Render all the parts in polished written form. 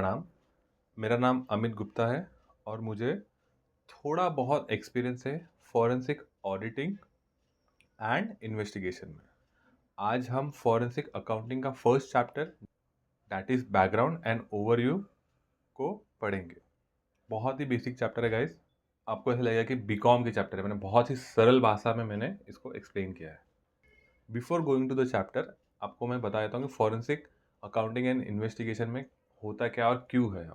प्रणाम। मेरा नाम अमित गुप्ता है और मुझे थोड़ा बहुत एक्सपीरियंस है फॉरेंसिक ऑडिटिंग एंड इन्वेस्टिगेशन में। आज हम फॉरेंसिक अकाउंटिंग का first chapter that is background and overview को पढ़ेंगे। बहुत ही बेसिक चैप्टर है गाइस। आपको ऐसा लगेगा कि बीकॉम के चैप्टर है। मैंने बहुत ही सरल भाषा में मैंने इसको एक्सप्लेन किया है। Before going to the chapter आपको मैं बता देता हूँ कि फॉरेंसिक अकाउंटिंग एंड इन्वेस्टिगेशन में होता क्या और क्यों है।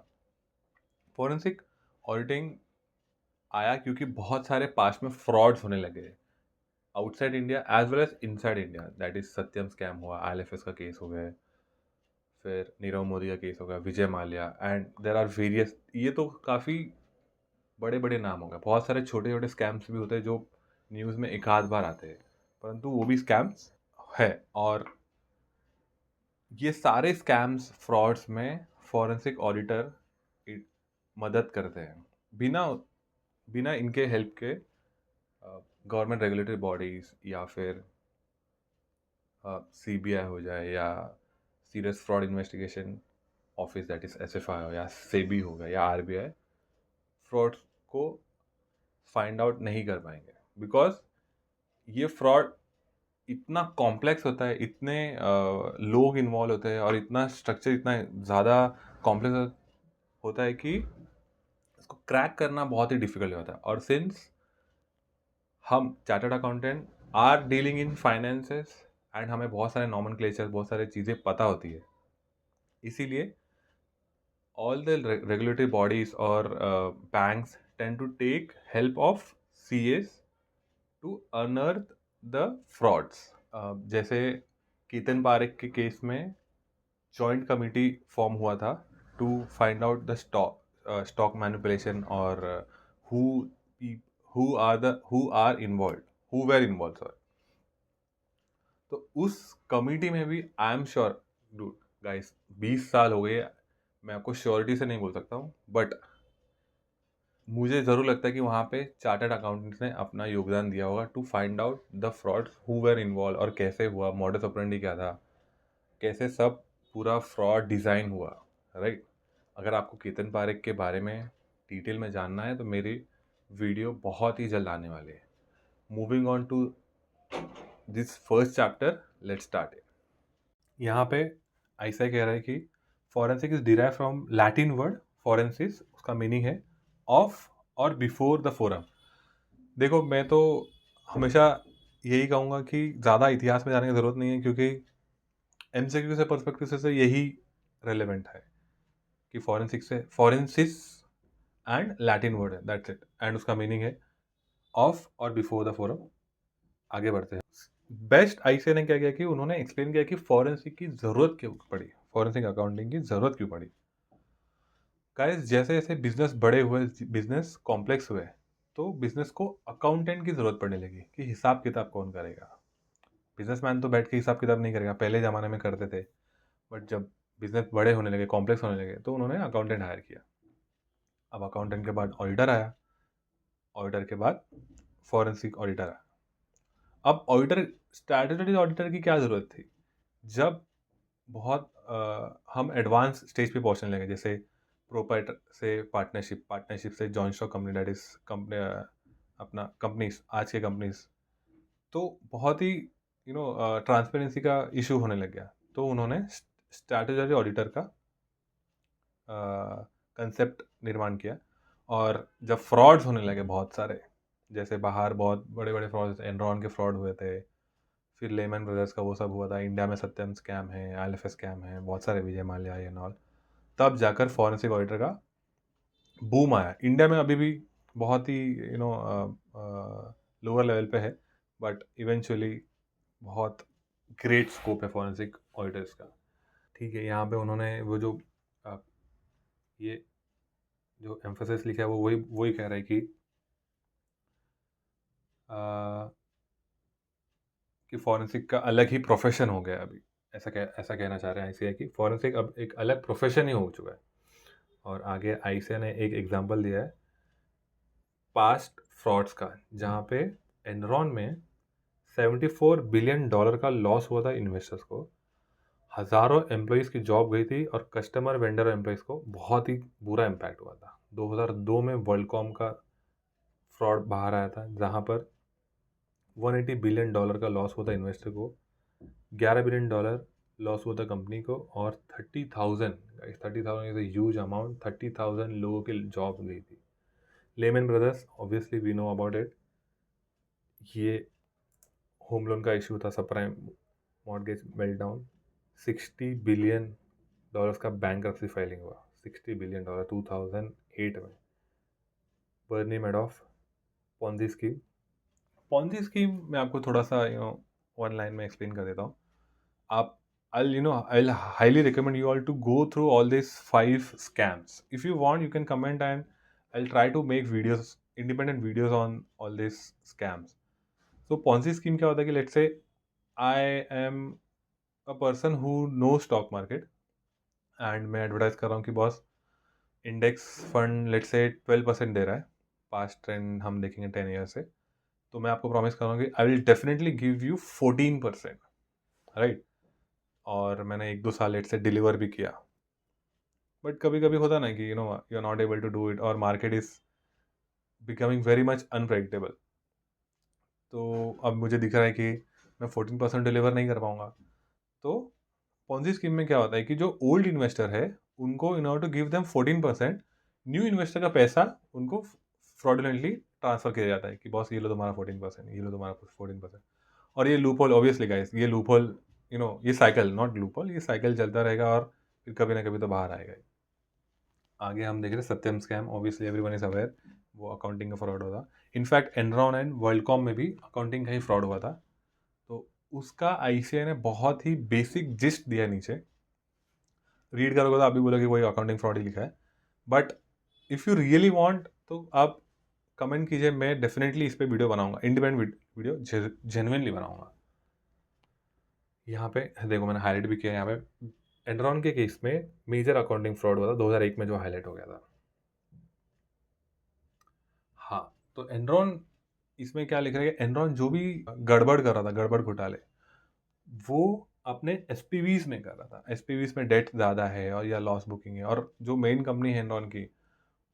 फॉरेंसिक ऑडिटिंग आया क्योंकि बहुत सारे पास्ट में फ्रॉड्स होने लगे outside India as well as inside India. That is Satyam scam हुआ, आईएलएफएस का केस हो गया, फिर नीरव मोदी का केस हो गया, Vijay Mallya and there are various. ये तो काफ़ी बड़े बड़े नाम हो गए। बहुत सारे छोटे छोटे स्कैम्स भी होते हैं जो न्यूज़ में एक आध बार आते हैं, परंतु वो भी स्कैम्स है। और ये सारे स्कैम्स फ्रॉड्स में फॉरेंसिक ऑडिटर मदद करते हैं। बिना बिना इनके हेल्प के गवर्नमेंट रेगुलेटरी बॉडीज या फिर सीबीआई हो जाए या serious fraud investigation office that is SFI हो या सेबी हो गया या आरबीआई फ्रॉड को फाइंड आउट नहीं कर पाएंगे। बिकॉज ये फ्रॉड इतना कॉम्प्लेक्स होता है, इतने लोग इन्वॉल्व होते हैं और इतना स्ट्रक्चर इतना ज़्यादा कॉम्प्लेक्स होता है कि इसको क्रैक करना बहुत ही डिफिकल्ट होता है। और सिंस हम chartered accountant are dealing in finances and हमें बहुत सारे नॉमेनक्लेचर, बहुत सारी चीज़ें पता होती है, इसीलिए ऑल द रेगुलेटरी बॉडीज और banks tend to take help of CS to unearth the frauds. जैसे केतन पारेख के केस में जॉइंट कमिटी फॉर्म हुआ था to find out the stock manipulation और who are involved, who were involved, sorry. तो उस committee में भी I am sure dude guys 20 साल हो गए, मैं आपको श्योरिटी से नहीं बोल सकता हूँ, बट मुझे ज़रूर लगता है कि वहाँ पे चार्टर्ड अकाउंटेंट्स ने अपना योगदान दिया होगा to find out the frauds who were involve और कैसे हुआ, मॉडस ऑपरेंडी क्या था, कैसे सब पूरा फ्रॉड डिज़ाइन हुआ, राइट। अगर आपको केतन पारेख के बारे में डिटेल में जानना है तो मेरी वीडियो बहुत ही जल्द आने वाली है। Moving on to this first chapter, let's start it. यहाँ पे ऐसा कह रहा है कि forensic is derive from Latin word forensis, उसका मीनिंग है ऑफ और बिफोर द फोरम। देखो, मैं तो हमेशा यही कहूँगा कि ज़्यादा इतिहास में जाने की ज़रूरत नहीं है, क्योंकि एमसीक्यू से पर्सपेक्टिव से यही रेलेवेंट है कि फॉरेंसिस एंड लैटिन वर्ड है, दैट्स इट, एंड उसका मीनिंग है ऑफ और बिफोर द फोरम। आगे बढ़ते हैं। बेस्ट आईसीए ने क्या किया कि उन्होंने एक्सप्लेन किया कि फॉरेंसिक की ज़रूरत क्यों पड़ी, फॉरेंसिक अकाउंटिंग की ज़रूरत क्यों पड़ी। गाइस, जैसे जैसे बिजनेस बड़े हुए, बिजनेस कॉम्प्लेक्स हुए, तो बिजनेस को अकाउंटेंट की ज़रूरत पड़ने लगी कि हिसाब किताब कौन करेगा। बिजनेसमैन तो बैठ के हिसाब किताब नहीं करेगा, पहले ज़माने में करते थे, बट जब बिजनेस बड़े होने लगे, कॉम्प्लेक्स होने लगे, तो उन्होंने अकाउंटेंट हायर किया। अब अकाउंटेंट के बाद ऑडिटर आया, ऑडिटर के बाद फॉरेंसिक ऑडिटर आया। अब ऑडिटर, स्टैट्यूटरी ऑडिटर की क्या ज़रूरत थी जब बहुत हम एडवांस स्टेज पे पहुंचने लगे, जैसे प्रोप्राइटर से पार्टनरशिप, पार्टनरशिप से joint stock company, that is company, अपना कंपनीज, आज के कंपनीज, तो बहुत ही ट्रांसपेरेंसी का इशू होने लग गया। तो उन्होंने स्टैट्यूटरी ऑडिटर का कंसेप्ट निर्माण किया। और जब फ्रॉड्स होने लगे बहुत सारे, जैसे बाहर बहुत बड़े बड़े फ्रॉड्स, एनरॉन के फ्रॉड हुए थे, फिर लेमन ब्रदर्स का वो सब हुआ था, इंडिया में सत्यम स्कैम है, आईएलएफएस स्कैम है, बहुत सारे विजय माल्या एंड ऑल, तब जाकर फॉरेंसिक ऑडिटर का बूम आया। इंडिया में अभी भी बहुत ही लोअर लेवल पे है, बट इवेंचुअली बहुत ग्रेट स्कोप है फॉरेंसिक ऑडिटर्स का। ठीक है, यहाँ पे उन्होंने वो जो ये जो एम्फोसिस लिखा है वो वही वही कह रहा है कि फॉरेंसिक का अलग ही प्रोफेशन हो गया अभी। ऐसा कहना चाह रहे हैं आईसीए कि फॉरेंसिक अब एक अलग प्रोफेशन ही हो चुका है। और आगे आईसीए ने एक एग्जांपल दिया है पास्ट फ्रॉड्स का, जहाँ पे एनरॉन में $74 बिलियन का लॉस हुआ था इन्वेस्टर्स को। हज़ारों एम्प्लॉइज़ की जॉब गई थी और कस्टमर, वेंडर और एम्प्लॉइज़ को बहुत ही बुरा इम्पैक्ट हुआ था। 2002 में वर्ल्डकॉम का फ्रॉड बाहर आया था, जहाँ पर $180 बिलियन का लॉस हुआ था इन्वेस्टर को, $11 बिलियन लॉस हुआ था कंपनी को, और 30,000 guys, 30,000 is a huge amount, 30,000 लोगों की जॉब गई थी। Lehman Brothers, obviously we know about it. ये होम लोन का इशू था, सबप्राइम मॉर्गेज मेल्टडाउन, $60 बिलियन का बैंक्रप्सी फाइलिंग हुआ, $60 बिलियन 2008 में। Bernie Madoff, Ponzi scheme. Ponzi scheme मैं आपको थोड़ा सा वन लाइन में एक्सप्लेन कर देता हूँ। आप I'll highly recommend you all to go through all these 5 scams. If you want, you can comment and I'll try to make videos, independent videos on all these scams. So Ponzi scheme क्या होता है कि let's say I am a person who knows stock market and मैं advertise कर रहा हूँ कि boss index fund let's say 12% दे रहा है, पास्ट ट्रेंड हम देखेंगे 10 ईयर से, तो मैं आपको प्रॉमिस कर रहा हूँ कि I will definitely give you 14%, right. और मैंने 1-2 साल लेट से डिलीवर भी किया, बट कभी कभी होता ना कि you are not able to do it और market is becoming very much unpredictable. तो अब मुझे दिख रहा है कि मैं 14% डिलीवर नहीं कर पाऊंगा। तो पॉन्जी स्कीम में क्या होता है कि जो ओल्ड इन्वेस्टर है उनको in order to give them 14%, new investor का पैसा उनको फ्रॉडुलेंटली ट्रांसफर किया जाता है कि बॉस ये लो तुम्हारा 14%, ये लो तुम्हारा 14%। और ये लूप होल, ऑब्वियसली गाइस, ये लूप होल ये साइकिल, नॉट लूप होल, ये साइकिल चलता रहेगा और फिर कभी ना कभी तो बाहर आएगा ही। आगे हम देख रहे हैं Satyam scam, obviously everyone is aware, वो अकाउंटिंग का फ्रॉड होता। इनफैक्ट एनरॉन एंड वर्ल्डकॉम में भी अकाउंटिंग का ही फ्रॉड हुआ था। तो उसका आईसीआई ने बहुत ही बेसिक जिस्ट दिया नीचे, रीड करोगे तो आप भी बोलोगे वही अकाउंटिंग फ्रॉड ही लिखा है, but if you really want तो आप कमेंट कीजिए, मैं डेफिनेटली इस पर वीडियो बनाऊंगा, इंडिपेंडेंट वीडियो जेन्युइनली बनाऊंगा। यहाँ पे देखो मैंने हाईलाइट भी किया है, यहाँ पे एनरॉन के केस में मेजर अकाउंटिंग फ्रॉड हुआ था 2001 में जो हाईलाइट हो गया था। हाँ, तो एनरॉन, इसमें क्या लिख रहा है, एनरॉन जो भी गड़बड़ कर रहा था, गड़बड़ घोटाले, वो अपने एसपीवीज में कर रहा था। एसपीवीज में डेट ज़्यादा है और या लॉस बुकिंग है, और जो मेन कंपनी है एनरॉन की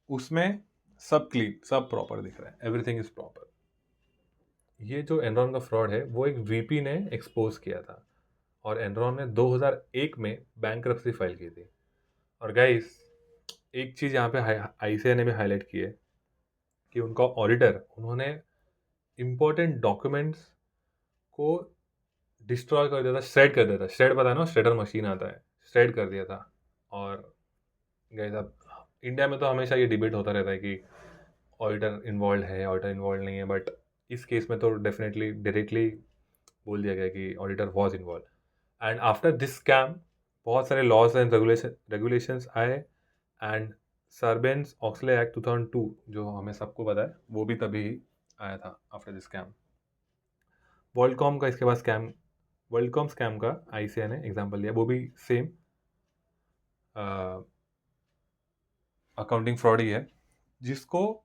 उसमें सब क्लीन, सब प्रॉपर दिख रहा है, एवरीथिंग इज प्रॉपर। ये जो एनरॉन का फ्रॉड है वो एक वीपी ने एक्सपोज किया था, और एनरॉन ने 2001 में बैंक्रप्सी फाइल की थी। और गाइस, एक चीज़ यहाँ पे आईसीआई ने भी हाईलाइट की है कि उनका ऑडिटर, उन्होंने इम्पोर्टेंट डॉक्यूमेंट्स को डिस्ट्रॉय कर दिया था, श्रेड कर दिया था। श्रेड पता है ना, श्रेडर मशीन आता है, श्रेड कर दिया था। और गाइस, अब इंडिया में तो हमेशा ये डिबेट होता रहता है कि ऑडिटर इन्वॉल्व है, ऑडिटर इन्वॉल्व नहीं है, बट इस केस में तो डेफिनेटली डायरेक्टली बोल दिया गया कि auditor was involve. And after this scam बहुत सारे लॉज एंड रेगुलेशंस आए, एंड सर्बेंस ऑक्सले एक्ट 2002 जो हमें सबको पता है, वो भी तभी आया था आफ्टर दिस स्कैम। वर्ल्डकॉम का इसके बाद स्कैम, वर्ल्डकॉम स्कैम का आईसीआई ने एग्जांपल लिया, वो भी सेम अकाउंटिंग फ्रॉड ही है, जिसको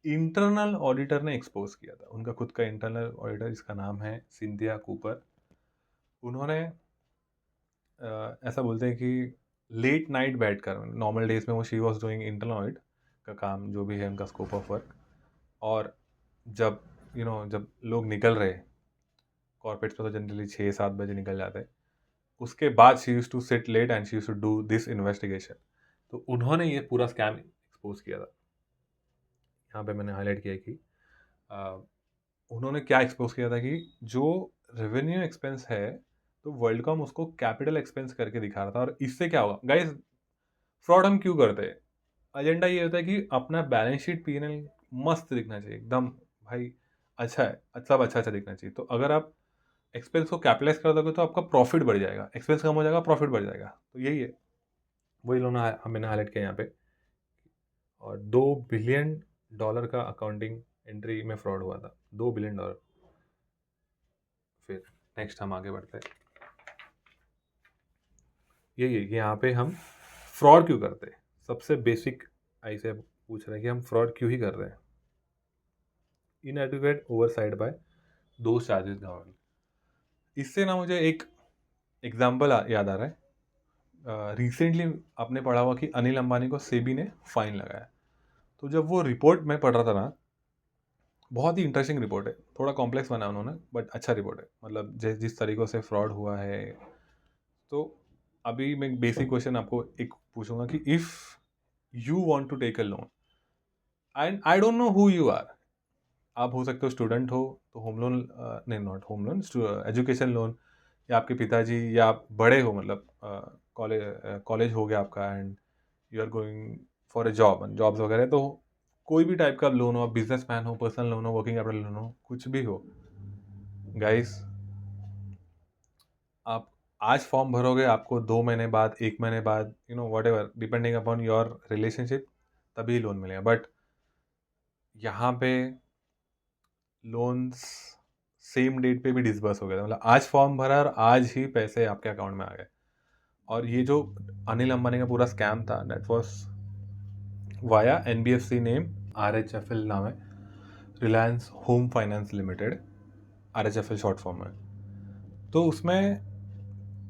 इंटरनल ऑडिटर ने एक्सपोज किया था। उनका खुद का इंटरनल ऑडिटर जिसका नाम है सिंथिया कूपर, उन्होंने ऐसा बोलते हैं कि लेट नाइट बैठकर, नॉर्मल डेज में वो she was doing internal audit का काम, जो भी है उनका स्कोप ऑफ वर्क, और जब जब लोग निकल रहे, कॉर्पोरेट्स पे तो जनरली 6-7 बजे निकल जाते हैं, उसके बाद she used to sit late and she used to do this investigation. तो उन्होंने ये पूरा स्कैम एक्सपोज किया था। यहाँ पे मैंने हाईलाइट किया कि उन्होंने क्या एक्सपोज किया था कि जो रेवेन्यू एक्सपेंस है, तो वर्ल्डकॉम उसको कैपिटल एक्सपेंस करके दिखा रहा था। और इससे क्या होगा गाइस, फ्रॉड हम क्यों करते हैं? एजेंडा ये होता है कि अपना बैलेंस शीट पीएनएल मस्त दिखना चाहिए एकदम, भाई अच्छा है, सब अच्छा अच्छा दिखना चाहिए। तो अगर आप एक्सपेंस को कैपिटलाइज कर दोगे तो आपका प्रॉफिट बढ़ जाएगा, एक्सपेंस कम हो जाएगा, प्रॉफिट बढ़ जाएगा। तो यही है, वही लोग मैंने हाईलाइट किया यहाँ पे। और $2 बिलियन का अकाउंटिंग एंट्री में फ्रॉड हुआ था, $2 बिलियन। फिर नेक्स्ट हम आगे बढ़ते हैं। यही है कि यहाँ पे हम फ्रॉड क्यों करते हैं, सबसे बेसिक ऐसे पूछ रहे हैं कि हम फ्रॉड क्यों ही कर रहे हैं। इनएडुकेट ओवरसाइट बाय दो चार्जेस गवर्नमेंट। इससे ना मुझे एक एग्जाम्पल याद आ रहा है, रिसेंटली आपने पढ़ा हुआ कि अनिल अंबानी को सेबी ने फाइन लगाया। तो जब वो रिपोर्ट मैं पढ़ रहा था ना, बहुत ही इंटरेस्टिंग रिपोर्ट है, थोड़ा कॉम्प्लेक्स बना उन्होंने बट अच्छा रिपोर्ट है, मतलब जिस तरीक़ों से फ्रॉड हुआ है। तो अभी मैं बेसिक क्वेश्चन आपको एक पूछूंगा कि if you want to take a loan and I don't know who you are, आप हो सकते हो स्टूडेंट हो तो होम लोन, नहीं not home loan, education loan, या आपके पिताजी, या आप बड़े हो, मतलब कॉलेज हो गया आपका and you are going for a jobs वगैरह, तो कोई भी टाइप का लोन हो, आप बिजनेस मैन हो, पर्सनल लोन हो, वर्किंग कैपिटल लोन हो, कुछ भी हो गाइस, आप आज फॉर्म भरोगे, आपको 2 महीने बाद, 1 महीने बाद, what ever depending upon your relationship, तभी लोन मिलेगा। बट यहाँ पे लोन्स सेम डेट पे भी डिसबर्स हो गया था, मतलब आज फॉर्म भरा और आज ही पैसे आपके अकाउंट में आ गए। और ये जो अनिल अंबानी का पूरा स्कैम था, that was via NBFC name, RHFL नाम है, Reliance home finance limited, RHFL short form में। तो उसमें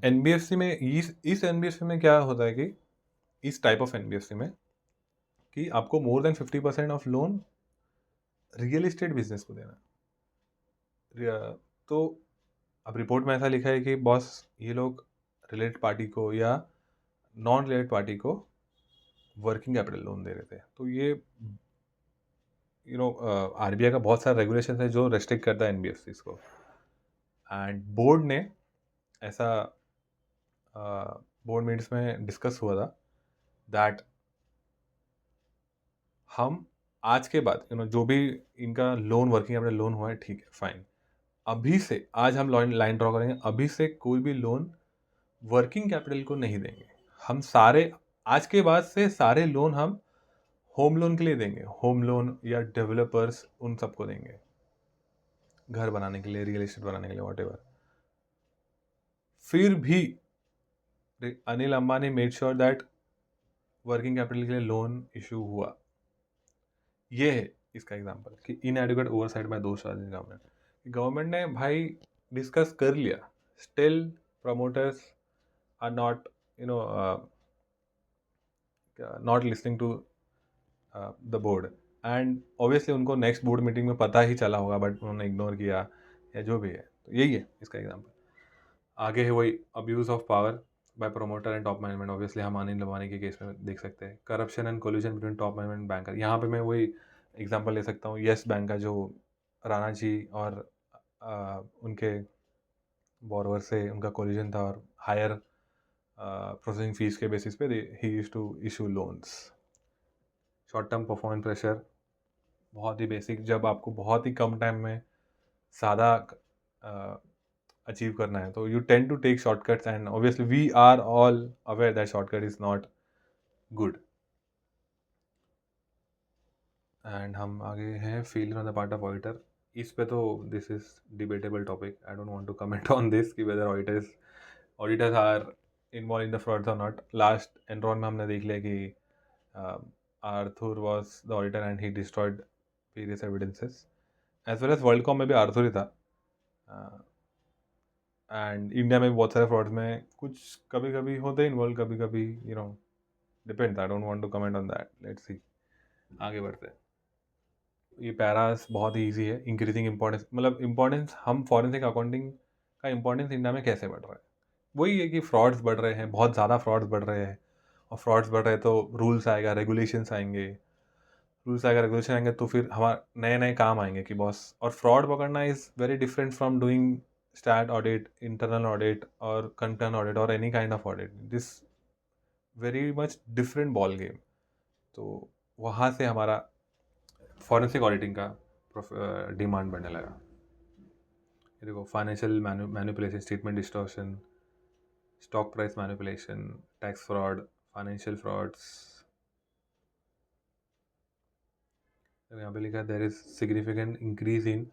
एनबीएफसी में, इस एनबीएफसी में क्या होता है कि इस टाइप ऑफ एनबीएफसी में कि आपको more than 50% of loan real estate business को देना है। तो अब रिपोर्ट में ऐसा लिखा है कि बॉस, ये लोग रिलेटेड पार्टी को या नॉन रिलेटेड पार्टी को वर्किंग कैपिटल लोन दे रहे थे। तो ये आरबीआई का बहुत सारा रेगुलेशन है जो रेस्ट्रिक्ट करता है एनबीएफसी को, एंड बोर्ड ने ऐसा, बोर्ड मीटिंग्स में डिस्कस हुआ था दैट हम आज के बाद जो भी इनका लोन, वर्किंग कैपिटल लोन हुआ है, ठीक है, फाइन, अभी से आज हम लाइन ड्रॉ करेंगे, अभी से कोई भी लोन वर्किंग कैपिटल को नहीं देंगे। हम सारे, आज के बाद से सारे लोन हम होम लोन के लिए देंगे, होम लोन या डेवलपर्स, उन सबको देंगे, घर बनाने के लिए, रियल एस्टेट बनाने के लिए, वॉट एवर। फिर भी Anil Ambani made sure that working capital के लिए लोन इशू हुआ। ये है इसका एग्जांपल कि inadequate oversight by the government. Government ने भाई डिस्कस कर लिया, still promoters are not not listening to the board, and obviously उनको नेक्स्ट बोर्ड मीटिंग में पता ही चला होगा बट उन्होंने इग्नोर किया, या जो भी है। तो यही है इसका एग्जांपल। आगे है वही abuse of power bye promoter and top management, obviously हम अनिल अंबानी के केस में देख सकते हैं। Corruption and collision between top management banker, यहाँ पे मैं वही एग्जांपल ले सकता हूँ, येस बैंक का जो राणा जी और उनके बोरोवर से उनका कोल्यूशन था, और हायर प्रोसेसिंग फीस के बेसिस पे ही used to issue loans. Short term performance pressure, बहुत ही बेसिक, जब आपको बहुत ही कम टाइम में ज़्यादा अचीव करना है तो you tend to take shortcuts, and obviously we are all aware that shortcut is not good. And हम आगे हैं failure on the part of auditor. इस पे तो this is debatable topic, I don't want to comment on this कि whether auditors are involve in the frauds और not. Last Enron में हमने देख लिया कि Arthur was the auditor and he destroyed various evidences, as well as वर्ल्डकॉम में भी Arthur ही था। एंड इंडिया में भी बहुत सारे फ्रॉड्स में कुछ कभी कभी होते हैं इन्वॉल्व, कभी कभी depends, I don't want to comment on that. Let's see, आगे बढ़ते हैं। ये पैरास बहुत ही ईजी है। इंक्रीजिंग इंपॉर्टेंस, मतलब इंपॉर्टेंस, हम फॉरेंसिक अकाउंटिंग का इंपॉर्टेंस इंडिया में कैसे बढ़ रहा है, वही है कि फ्रॉड्स बढ़ रहे हैं, बहुत ज़्यादा फ्रॉड्स बढ़ रहे हैं, और फ्रॉड्स बढ़ रहे हैं तो रूल्स आएगा, रेगुलेशंस आएंगे, रूल्स आएगा, रेगुलेशन आएंगे, तो फिर हमारे नए नए काम आएंगे कि बॉस। और फ्रॉड पकड़ना is very different from doing stat audit, internal audit और कंटर्न ऑडिट और any kind of audit, this very much different ball game. तो वहाँ से हमारा फॉरेंसिक ऑडिटिंग का डिमांड बढ़ने लगा। ये देखो, financial manipulation, statement distortion, stock price manipulation, tax fraud, financial frauds. यहाँ पे लिखा है there is significant increase in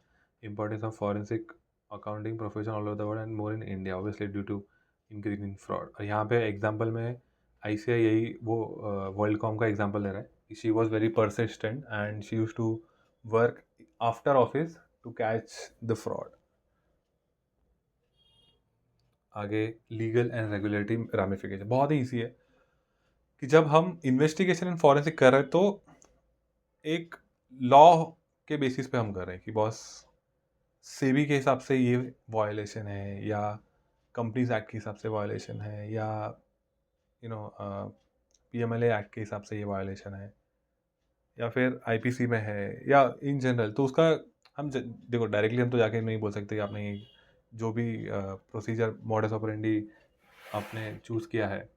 importance of forensic accounting profession all over the world and more in India, obviously due to increase in fraud. और यहाँ पे example में ICI यही वो वर्ल्ड कॉम का एग्जाम्पल ले रहा है। She was very persistent and she use to work after office to catch the fraud. आगे लीगल एंड रेगुलेटरी रामिफिकेशन, बहुत ही ईजी है कि जब हम इन्वेस्टिगेशन इन फॉरेंसिक कर रहे हैं तो एक लॉ के बेसिस पे हम कर रहे हैं कि बॉस सेबी के हिसाब से ये वायलेशन है, या कंपनीज एक्ट के हिसाब से वायलेशन है, या पीएमएलए एक्ट के हिसाब से ये वायलेशन है, या फिर आईपीसी में है, या इन जनरल। तो उसका हम देखो डायरेक्टली हम तो जाके नहीं बोल सकते कि आपने जो भी प्रोसीजर मॉडस ऑपरेंडी आपने चूज़ किया है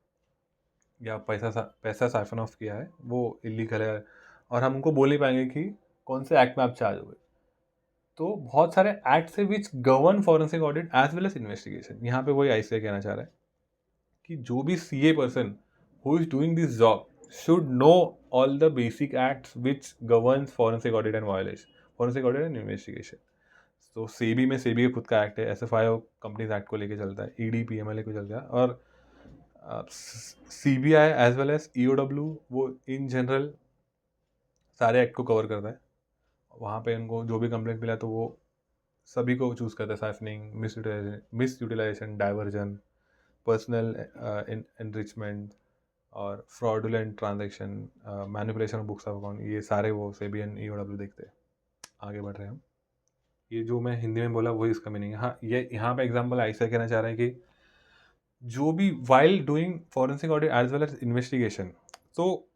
या पैसा साइफन ऑफ किया है वो इलीगल है, और हम उनको बोल नहीं पाएंगे कि कौन से एक्ट में आप चार्ज हो। तो बहुत सारे एक्ट से which govern forensic audit as well as investigation. यहाँ पे वही आईसीआई कहना चाह रहा है कि जो भी CA person who is doing this job should know all the basic acts which governs forensic audit and violation, forensic audit and investigation. तो सेबी में सेबी का खुद का एक्ट है, एसएफआईओ कंपनीज एक्ट को लेके चलता है, ईडी पीएमएलए को चलता है, और CBI as well as EOW वो इन जनरल सारे एक्ट को कवर करता है। वहाँ पे उनको जो भी कंप्लेंट मिला तो वो सभी को चूज़ करता है, siphoning, misutilization, diversion, personal enrichment और fraudulent transaction, manipulation of books of account, ये सारे वो सेबी एंड ईओडब्ल्यू देखते हैं। आगे बढ़ रहे हैं हम। ये जो मैं हिंदी में बोला वही इसका मीनिंग है। हाँ, ये यहाँ पे एग्जांपल ऐसा कहना चाह रहे हैं कि जो भी while doing forensic audit as well as investigation, तो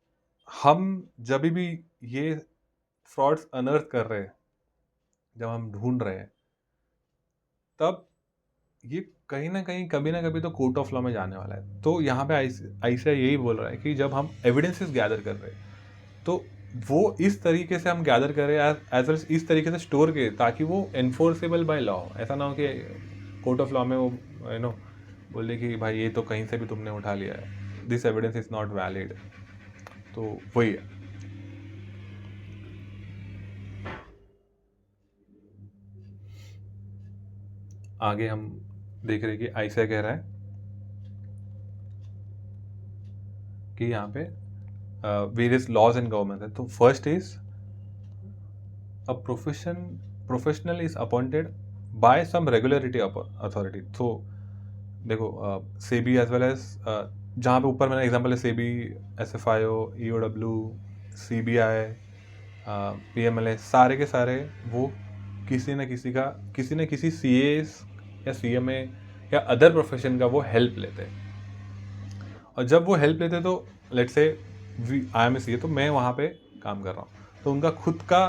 हम जब भी ये फ्रॉड्स अनर्थ कर रहे हैं, जब हम ढूंढ रहे हैं, तब ये कहीं ना कहीं कभी ना कभी तो कोर्ट ऑफ लॉ में जाने वाला है। तो यहाँ पे आईसीआई यही बोल रहा है कि जब हम एविडेंसेस गैदर कर रहे हैं तो वो इस तरीके से हम गैदर करें, एज वेल इस तरीके से स्टोर करें ताकि वो एनफोर्सेबल बाय लॉ। ऐसा ना हो कि कोर्ट ऑफ लॉ में वो बोले कि भाई ये तो कहीं से भी तुमने उठा लिया है, this evidence is not valid. तो वही है। आगे हम देख रहे हैं कि आईसीआई कह रहा है कि यहाँ पे वेरियस लॉज एंड गवर्नमेंट है। तो first is a professional is appointed by some regulatory authority. तो देखो सेबी एज वेल एज जहाँ पे ऊपर मैंने एग्जांपल है SEBI, SFIO, EOW, CBI, PMLA, सारे के सारे वो किसी न किसी सीएस या सीएमए या अदर प्रोफेशन का वो हेल्प लेते हैं। और जब वो हेल्प लेते तो let's say I M A CA, तो मैं वहाँ पे काम कर रहा हूँ, तो उनका खुद का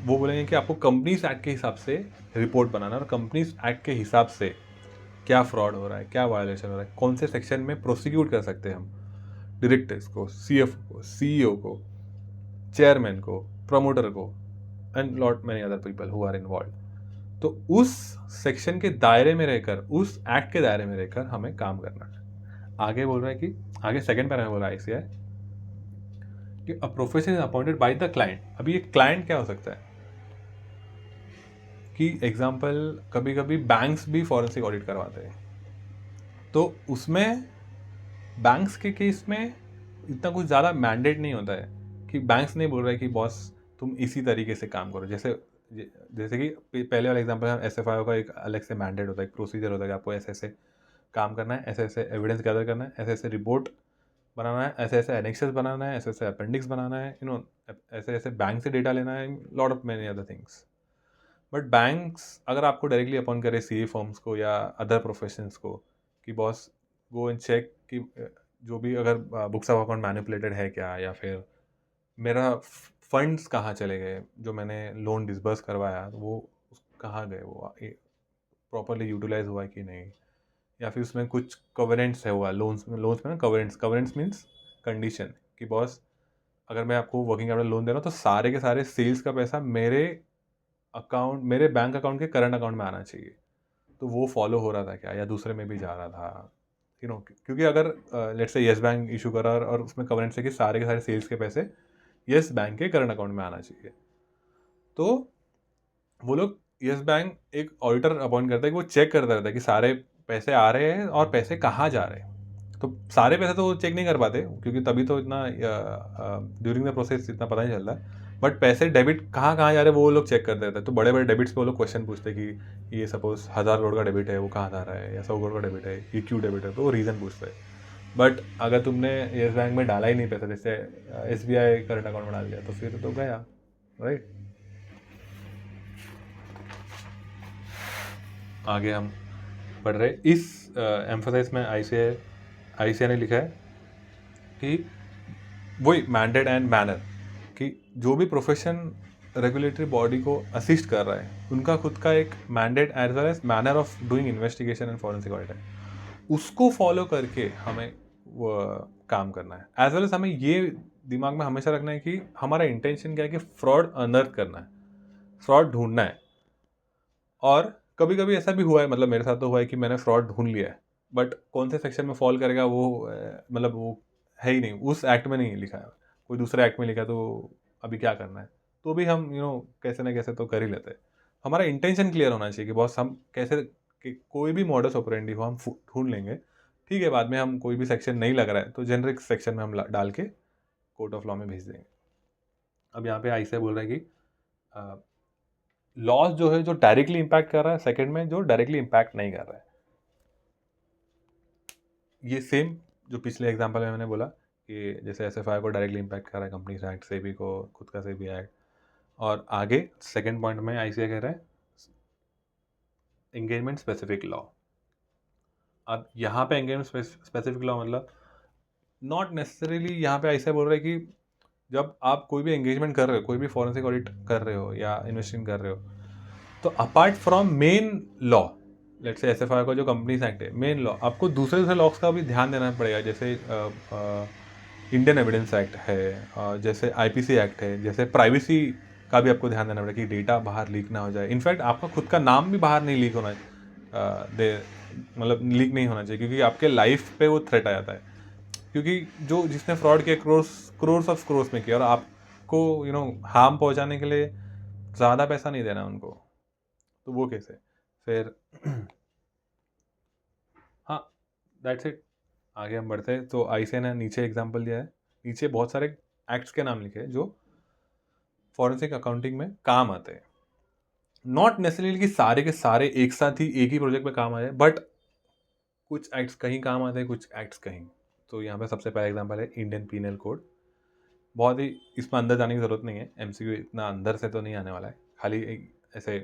वो बोलेंगे कि आपको कंपनीज एक्ट के हिसाब से रिपोर्ट बनाना, और कंपनीज एक्ट के हिसाब से क्या फ्रॉड हो रहा है, क्या वायलेशन हो रहा है, कौन से सेक्शन में प्रोसिक्यूट कर सकते हैं हम डायरेक्टर्स को, सीएफओ को, सीईओ को, चेयरमैन को, प्रमोटर को, and lot many other people who are involve. तो उस सेक्शन के दायरे में रहकर, उस एक्ट के दायरे में रहकर हमें काम करना है। आगे बोल रहा है कि आगे सेकंड पैरा में बोल रहा है आईसीआई कि a profession is appointed by the client. अभी ये क्लाइंट क्या हो सकता है कि एग्जांपल कभी कभी बैंक्स भी फॉरेंसिक ऑडिट करवाते हैं, तो उसमें बैंक्स के केस में इतना कुछ ज़्यादा मैंडेट नहीं होता है कि बैंक्स नहीं बोल रहे कि बॉस तुम इसी तरीके से काम करो। जैसे कि पहले वाला एग्जांपल है, एसएफआईओ का एक अलग से मैंडेट होता है, एक प्रोसीजर होता है कि आपको ऐसे ऐसे काम करना है, ऐसे ऐसे एविडेंस गैदर करना है, ऐसे ऐसे रिपोर्ट बनाना है, ऐसे ऐसे एनेक्सेस बनाना है, ऐसे ऐसे अपेंडिक्स बनाना है, ऐसे ऐसे बैंक से डेटा लेना है, lot of many other things. But banks अगर आपको डायरेक्टली अपॉइंट करे सीए फर्म्स को या अदर प्रोफेशंस को कि बॉस गो एंड चेक कि जो भी अगर बुक्स ऑफ अकाउंट मैनिपुलेटेड है क्या, या फिर मेरा फंड्स कहाँ चले गए, जो मैंने लोन डिसबर्स करवाया वो कहाँ गए, वो प्रॉपरली यूटिलाइज हुआ है कि नहीं, या फिर उसमें कुछ कवरेंट्स है हुआ लोन्स में ना कवरेंट्स मीन्स कंडीशन कि बॉस अगर मैं आपको वर्किंग कैपिटल लोन दे रहा हूँ तो सारे के सारे सेल्स का पैसा मेरे बैंक अकाउंट के करंट अकाउंट में आना चाहिए। तो वो फॉलो हो रहा था क्या, या दूसरे में भी जा रहा था, क्योंकि अगर let's say yes bank issue करा और उसमें कवरेंट से कि सारे के सारे सेल्स के पैसे येस बैंक के करंट अकाउंट में आना चाहिए, तो वो लोग येस बैंक एक ऑडिटर अपॉइंट करता है कि वो चेक करता रहता है कि सारे पैसे आ रहे हैं और पैसे कहाँ जा रहे हैं। तो सारे पैसे तो चेक नहीं कर पाते क्योंकि तभी तो इतना ड्यूरिंग द प्रोसेस इतना पता नहीं चलता, बट पैसे डेबिट कहाँ कहाँ जा रहे हैं वो लोग चेक कर देते हैं। तो बड़े बड़े डेबिट्स पे वो लोग क्वेश्चन पूछते हैं कि ये सपोज 1000 करोड़ का डेबिट है, वो कहाँ जा रहा है, या 100 करोड़ का डेबिट है, ये क्यों डेबिट है, तो वो रीज़न पूछते हैं। बट अगर तुमने येस बैंक में डाला ही नहीं पैसा, जैसे SBI करंट अकाउंट में डाल दिया, तो फिर तो गया, राइट। आगे हम बढ़ रहे, इस एम्फोसाइज में ICAI ने लिखा है कि वही मैंडेट एंड मैनर, कि जो भी प्रोफेशन रेगुलेटरी बॉडी को असिस्ट कर रहा है उनका खुद का एक mandate as well as manner of doing investigation and forensic audit है, उसको फॉलो करके हमें वो काम करना है। एज वेल एज हमें ये दिमाग में हमेशा रखना है कि हमारा इंटेंशन क्या है कि फ्रॉड अनर्थ करना है, फ्रॉड ढूंढना है। और कभी कभी ऐसा भी हुआ है, मतलब मेरे साथ तो हुआ है कि मैंने फ्रॉड ढूंढ लिया है, बट कौन से सेक्शन में फॉल करेगा वो मतलब वो है ही नहीं, उस एक्ट में नहीं लिखा है, कोई दूसरे एक्ट में लिखा है, तो अभी क्या करना है, तो भी हम कैसे ना कैसे तो कर ही लेते हैं। हमारा इंटेंशन क्लियर होना चाहिए कि बॉस हम कैसे कि कोई भी मॉडस ऑपरेंडी हो हम ढूंढ लेंगे, ठीक है, बाद में हम कोई भी सेक्शन नहीं लग रहा है तो जेनरिक सेक्शन में हम डाल के कोर्ट ऑफ लॉ में भेज देंगे। अब यहाँ पे ICAI बोल रहा है कि लॉस जो है जो डायरेक्टली इंपैक्ट कर रहा है, सेकंड में जो डायरेक्टली इंपैक्ट नहीं कर रहा है। ये सेम जो पिछले एग्जांपल में मैंने बोला कि जैसे SFI को डायरेक्टली इंपैक्ट कर रहा है कंपनीज एक्ट, सेबी को खुद का सेबी एक्ट, और आगे सेकंड पॉइंट में ICAI कह रहा है एंगेजमेंट स्पेसिफिक लॉ। अब यहाँ पे एंगेजमेंट स्पेसिफिक लॉ मतलब नॉट नेसेसरीली, यहाँ पे ICAI बोल रहा है कि जब आप कोई भी एंगेजमेंट कर रहे हो, कोई भी फॉरेंसिक ऑडिट कर रहे हो या इन्वेस्टिंग कर रहे हो, तो apart from main law, let's say SFI का जो कंपनीज एक्ट है मेन लॉ, आपको दूसरे लॉस का भी ध्यान देना पड़ेगा, जैसे इंडियन एविडेंस एक्ट है, जैसे IPC एक्ट है, जैसे प्राइवेसी का भी आपको ध्यान देना पड़ेगा कि डेटा बाहर लीक ना हो जाए। इनफैक्ट आपका खुद का नाम भी बाहर नहीं लीक होना मतलब लीक नहीं होना चाहिए, क्योंकि आपके लाइफ पे वो थ्रेट आ जाता है, क्योंकि जो जिसने फ्रॉड किया क्रोर्स ऑफ क्रोर्स में किया, और आपको हार्म पहुंचाने के लिए ज़्यादा पैसा नहीं देना उनको, तो वो कैसे फिर हाँ, दैट्स इट। आगे हम बढ़ते हैं। तो ICAI ने नीचे एग्जांपल दिया है, नीचे बहुत सारे एक्ट्स के नाम लिखे हैं जो फॉरेंसिक अकाउंटिंग में काम आते हैं। नॉट नेसेसरीली कि सारे के सारे एक साथ ही एक ही प्रोजेक्ट में काम आ जाए, बट कुछ एक्ट्स कहीं काम आते हैं, कुछ एक्ट्स कहीं। तो यहाँ पे सबसे पहला एग्जांपल है इंडियन पीनल कोड। बहुत ही इसमें अंदर जाने की ज़रूरत नहीं है, MCQ इतना अंदर से तो नहीं आने वाला है, खाली ऐसे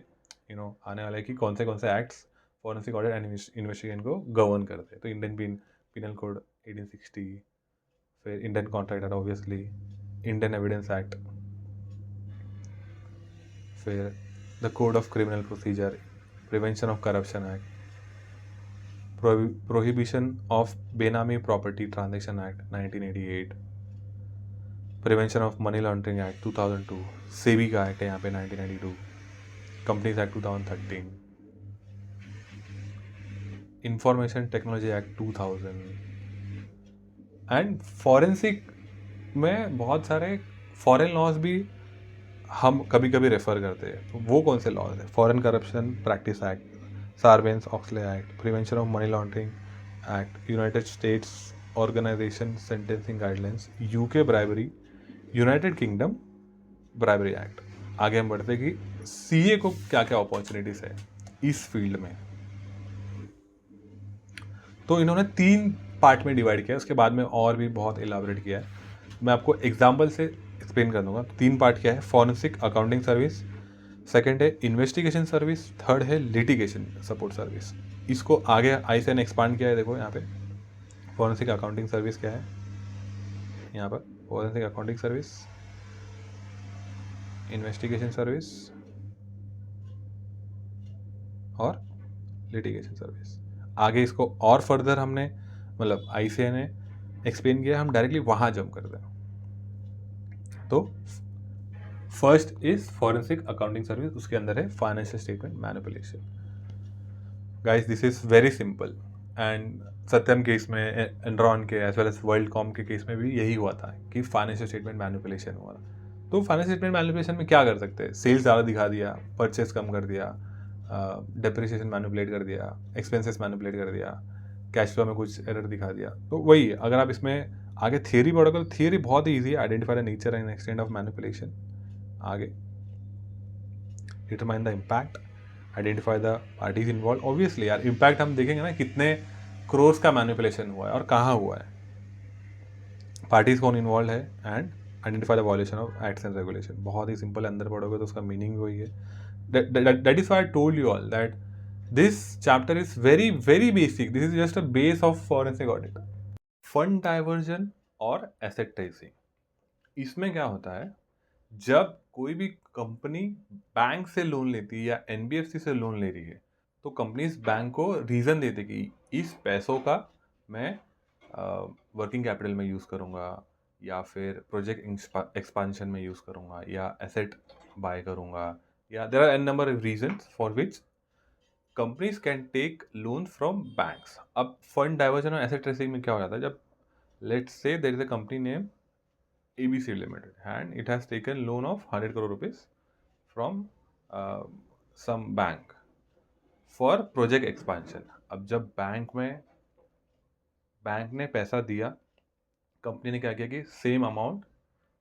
आने वाला है कि कौन से acts forensic audit and investigation को गवर्न करते हैं। तो इंडियन पीनल कोड 1860, फिर Indian contract act obviously, Indian evidence act, फिर the code of criminal procedure, prevention of corruption act, prohibition of benami property transaction act 1988, prevention of money laundering act 2002, SEBI का act है यहाँ पे 1992, companies act 2013, information technology act 2000, and forensic में बहुत सारे foreign laws भी हम कभी कभी रेफर करते हैं। तो वो कौन से लॉज है? Foreign corruption practice act, Sarbanes Oxley act, prevention of money laundering act, United States organization sentencing guidelines, UK bribery, United Kingdom bribery act. आगे हम बढ़ते कि CA को क्या क्या अपॉर्चुनिटीज है इस फील्ड में। तो इन्होंने 3 पार्ट में डिवाइड किया, उसके बाद में और भी बहुत इलाबोरेट किया है, मैं आपको एग्जाम्पल से एक्सप्लेन कर दूंगा। 3 पार्ट क्या है? फॉरेंसिक अकाउंटिंग सर्विस, सेकंड है इन्वेस्टिगेशन सर्विस, थर्ड है लिटिगेशन सपोर्ट सर्विस। इसको आगे ICAI ने एक्सपांड किया है। देखो यहाँ पे फॉरेंसिक अकाउंटिंग सर्विस क्या है, यहाँ पर forensic accounting service, investigation service और लिटिगेशन सर्विस। आगे इसको और फर्दर हमने मतलब ICAI ने एक्सप्लेन किया, हम डायरेक्टली वहाँ जंप करते हैं। तो first is forensic accounting service, उसके अंदर है financial statement manipulation. Guys this is very simple, and Satyam case में, एनरॉन के एज वेल एज वर्ल्डकॉम के केस में भी यही हुआ था कि फाइनेंशियल स्टेटमेंट मैनिपुलेशन हुआ। तो फाइनेंशियल स्टेटमेंट मैनिपुलेशन में क्या कर सकते हैं? सेल्स ज़्यादा दिखा दिया, परचेस कम कर दिया, डेप्रिसिएशन मैनिपुलेट कर दिया, एक्सपेंसेस मैनिपुलेट कर दिया, कैश फ्लो में कुछ एरर दिखा दिया। तो वही, अगर आप इसमें आगे थियरी पढ़ोगे तो थियरी बहुत ही ईजी है। Identify the nature and extent of manipulation, आगे determine the impact, identify the parties involve. Obviously यार इम्पैक्ट हम देखेंगे ना, कितने क्रोर्स का मैनिपुलेशन हुआ है और कहाँ हुआ है, पार्टीज कौन इन्वॉल्व है, and identify the violation of acts and regulation. बहुत ही सिंपल, अंदर पढ़ोगे तो उसका मीनिंग भी वही है। That is why I told you all that this chapter is very very basic. This is just a base of forensic audit. Fund diversion और asset tracing, इसमें क्या होता है, जब कोई भी कंपनी बैंक से लोन लेती है या एनबीएफसी से लोन ले रही है, तो कंपनीज बैंक को रीज़न देते कि इस पैसों का मैं वर्किंग कैपिटल में यूज़ करूँगा, या फिर प्रोजेक्ट एक्सपांशन में यूज़ करूँगा, या एसेट बाय करूँगा, या there are an number of reasons for which companies can take loan from banks. अब फंड डाइवर्जन और एसेट ट्रेसिंग में क्या हो जाता है, जब let's say there is a company name ABC Limited and it has taken loan of 100 crore rupees from some bank for project expansion। अब जब बैंक ने पैसा दिया, कंपनी ने क्या किया कि सेम अमाउंट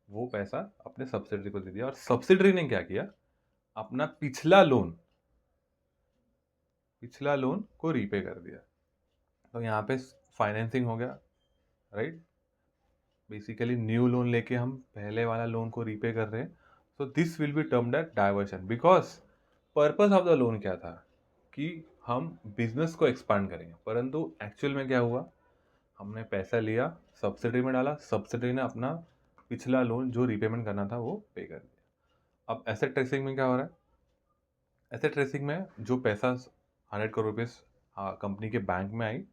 वो पैसा अपने सब्सिडरी को दे दिया, और सब्सिडरी ने क्या किया, अपना पिछला लोन को रीपे कर दिया। तो यहाँ पे फाइनेंसिंग हो गया, राइट। बेसिकली न्यू लोन लेके हम पहले वाला लोन को रीपे कर रहे हैं। So this will be termed as diversion, because purpose of the loan क्या था कि हम बिजनेस को एक्सपांड करेंगे, परंतु एक्चुअल में क्या हुआ, हमने पैसा लिया, सब्सिडी में डाला, सब्सिडी ने अपना पिछला लोन जो रीपेमेंट करना था वो पे कर दिया। अब एसेट ट्रेसिंग में क्या हो रहा है, एसेट ट्रेसिंग में जो पैसा 100 करोड़ रुपीज़ कंपनी के बैंक में आई,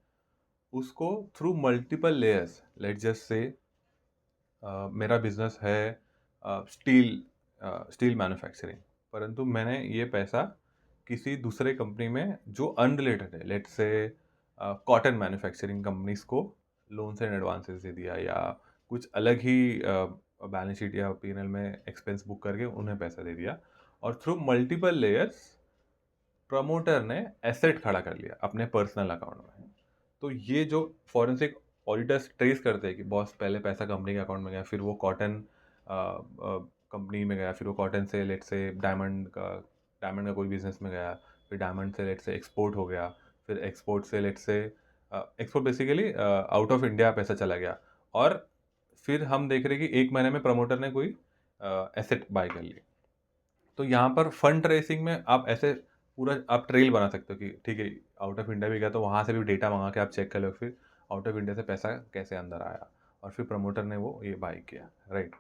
उसको through multiple layers, let just say मेरा बिजनेस है स्टील मैन्युफैक्चरिंग, परंतु मैंने ये पैसा किसी दूसरे कंपनी में जो अनरिलेटेड है, लेट से कॉटन मैन्युफैक्चरिंग कंपनीज को लोन्स एंड एडवांसेस दे दिया, या कुछ अलग ही बैलेंस शीट या पीएनएल में एक्सपेंस बुक करके उन्हें पैसा दे दिया, और थ्रू मल्टीपल लेयर्स प्रमोटर ने एसेट खड़ा कर लिया अपने पर्सनल अकाउंट में। तो ये जो फॉरेंसिक ऑडिटर्स ट्रेस करते हैं कि बॉस पहले पैसा कंपनी के अकाउंट में गया, फिर वो कॉटन कंपनी में गया, फिर वो कॉटन से लेट से डायमंड का कोई बिजनेस में गया, फिर डायमंड से लेट से एक्सपोर्ट हो गया, फिर एक्सपोर्ट से लेट से export basically out of India पैसा चला गया, और फिर हम देख रहे हैं कि 1 महीने में प्रमोटर ने कोई एसेट बाय कर ली। तो यहाँ पर फंड ट्रेसिंग में आप ऐसे पूरा आप ट्रेल बना सकते हो कि ठीक है, आउट ऑफ इंडिया भी गया तो वहाँ से भी डेटा मंगा के आप चेक कर लो, फिर आउट ऑफ इंडिया से पैसा कैसे अंदर आया, और फिर प्रमोटर ने वो ये बाय किया, राइट।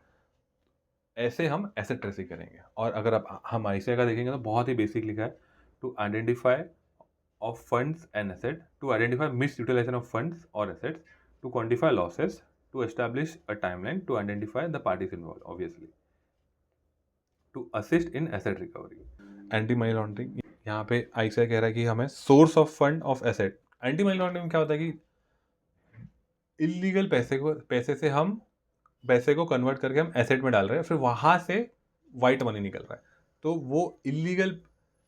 ऐसे हम एसेट ट्रेसिंग करेंगे। और अगर आप हम ICAI का देखेंगे तो बहुत ही बेसिक लिखा है, to identify of funds and asset, to identify misutilization of funds और assets, to quantify losses, to establish a timeline, to identify the parties involve, obviously to assist in asset recovery. Anti money laundering, यहाँ पे ICAI कह रहा है कि हमें source of fund of asset. Anti money laundering में क्या होता है कि इलीगल पैसे से हम पैसे को कन्वर्ट करके हम एसेट में डाल रहे हैं, फिर वहाँ से वाइट मनी निकल रहा है, तो वो इलीगल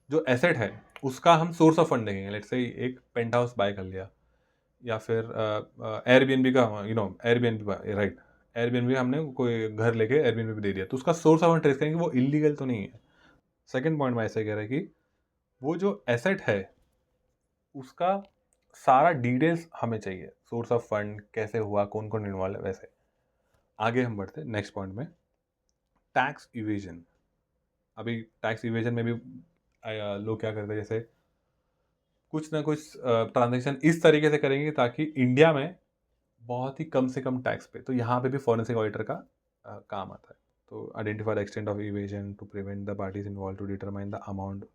जो एसेट है उसका हम सोर्स ऑफ फंड देखेंगे। लेट्स से एक पेंट हाउस बाय कर लिया, या फिर एयरबीएनबी का, एयरबीएनबी, राइट, एयरबीएनबी हमने कोई घर लेके एयरबीएनबी पे दे दिया, तो उसका सोर्स ऑफ फंड ट्रेस करेंगे, वो इलीगल तो नहीं है। सेकेंड पॉइंट में ऐसे कह रहा है कि वो जो एसेट है उसका सारा डिटेल्स हमें चाहिए, सोर्स ऑफ फंड कैसे हुआ, कौन कौन इन्वॉल्व है, वैसे। आगे हम बढ़ते हैं नेक्स्ट पॉइंट में, टैक्स इवेजन। अभी टैक्स इवेजन में भी लोग क्या करते हैं, जैसे कुछ ना कुछ ट्रांजेक्शन इस तरीके से करेंगे ताकि इंडिया में बहुत ही कम से कम टैक्स पे, तो यहाँ पे भी फॉरेंसिक ऑडिटर का काम आता है। तो identify the extent of evasion, to prevent the parties involve, to determine the amount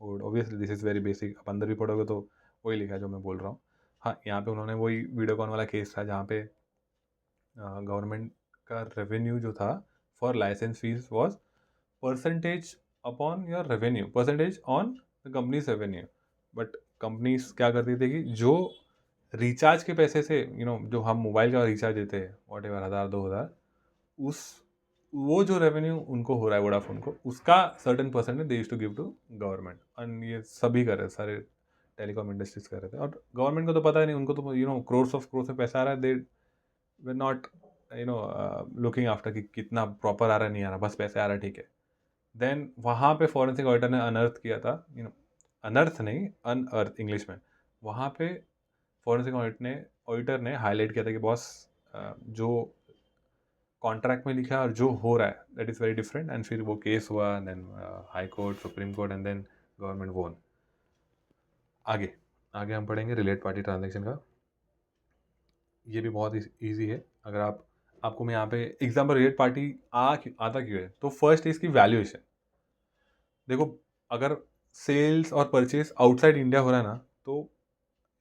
owed. Obviously this is very basic, आप अंदर भी पढ़ोगे तो वही लिखा है जो मैं बोल रहा हूँ। हाँ, यहाँ पे उन्होंने वही वीडियोकॉन वाला केस था जहाँ पे गवर्नमेंट का रेवेन्यू जो था for licence fees was percentage upon your revenue, percentage on the companies revenue. But companies क्या करती थी कि जो रिचार्ज के पैसे से जो हम मोबाइल का रिचार्ज देते हैं वॉट एवर 1000-2000, उस वो जो रेवेन्यू उनको हो रहा है वोडाफोन को, उसका certain percentage they used to give to government. And ये सभी कर रहे हैं, सारे टेलीकॉम इंडस्ट्रीज कर रहे थे, और गवर्नमेंट को तो पता ही नहीं, उनको तो क्रोर्स ऑफ क्रोर्स में पैसा आ रहा है, दे वे नॉट लुकिंग आफ्टर कि कितना प्रॉपर आ रहा है नहीं आ रहा, बस पैसे आ रहा है, ठीक है। देन वहाँ पे फॉरेंसिक ऑडिटर ने अनर्थ किया था, अनर्थ नहीं, अनअर्थ इंग्लिश में, वहाँ पे फॉरेंसिक ऑडिटर ने हाईलाइट किया था कि बॉस जो कॉन्ट्रैक्ट में लिखा है और जो हो रहा है that is very different, and फिर वो केस हुआ, then high court, supreme court, and then government won. आगे आगे हम पढ़ेंगे रिलेट पार्टी ट्रांजेक्शन का। ये भी बहुत ईजी है। अगर आपको मैं यहाँ पे एग्जाम्पल, रिलेट पार्टी आता क्यों है, तो फर्स्ट है इसकी वैल्यूएशन। देखो, अगर सेल्स और परचेज आउटसाइड इंडिया हो रहा है ना, तो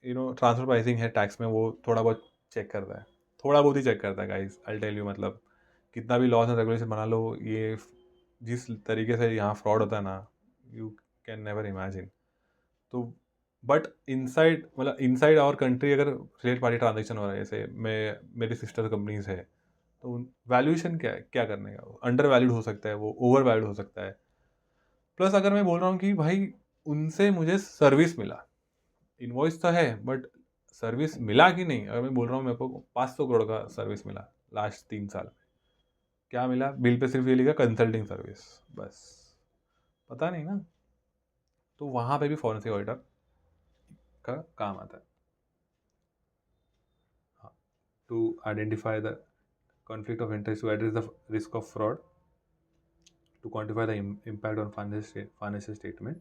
ट्रांसफर प्राइसिंग है टैक्स में, वो थोड़ा बहुत चेक करता है, थोड़ा बहुत ही चेक करता है गाइस, आई टेल यू। मतलब कितना भी लॉस एंड रेगुलेशन बना लो, ये जिस तरीके से यहाँ फ्रॉड होता है ना, यू कैन नेवर इमेजिन। तो बट इनसाइड, मतलब इनसाइड आवर कंट्री अगर रिलेट पार्टी ट्रांजेक्शन हो रहा है, जैसे मेरी सिस्टर कंपनीज है, तो वैल्यूएशन क्या करने का, अंडर वैल्यूड हो सकता है, वो ओवर वैल्यूड हो सकता है। प्लस अगर मैं बोल रहा हूँ कि भाई उनसे मुझे सर्विस मिला, इनवॉइस तो है बट सर्विस मिला कि नहीं, अगर मैं बोल रहा हूँ मेरे को 500 करोड़ का सर्विस मिला लास्ट 3 साल में, क्या मिला बिल पे, सिर्फ ये लिखा कंसल्टिंग सर्विस, बस पता नहीं ना, तो वहाँ पे भी फॉरेंसिक ऑडिटर का काम आता है। हाँ, to identify the conflict of interest, to address the risk of fraud, to quantify the impact on financial statement,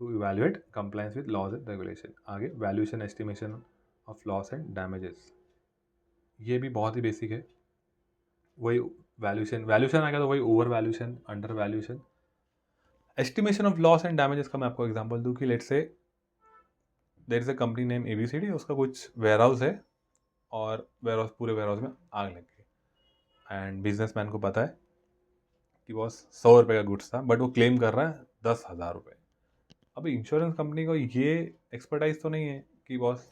to evaluate compliance with laws and regulation। आगे valuation estimation of loss and damages, ये भी बहुत ही basic है। वही valuation आ गया, तो वही over valuation, under valuation, estimation of loss and damages का मैं आपको एग्जांपल दूं कि let's say there is a company name ABCD, उसका कुछ वेयर हाउस है, और पूरे वेयर हाउस में आग लग गई, एंड बिजनेसमैन को पता है कि बॉस 100 रुपये का गुड्स था, बट वो क्लेम कर रहा है 10,000 रुपये। अब इंश्योरेंस कंपनी को ये एक्सपर्टाइज तो नहीं है कि बॉस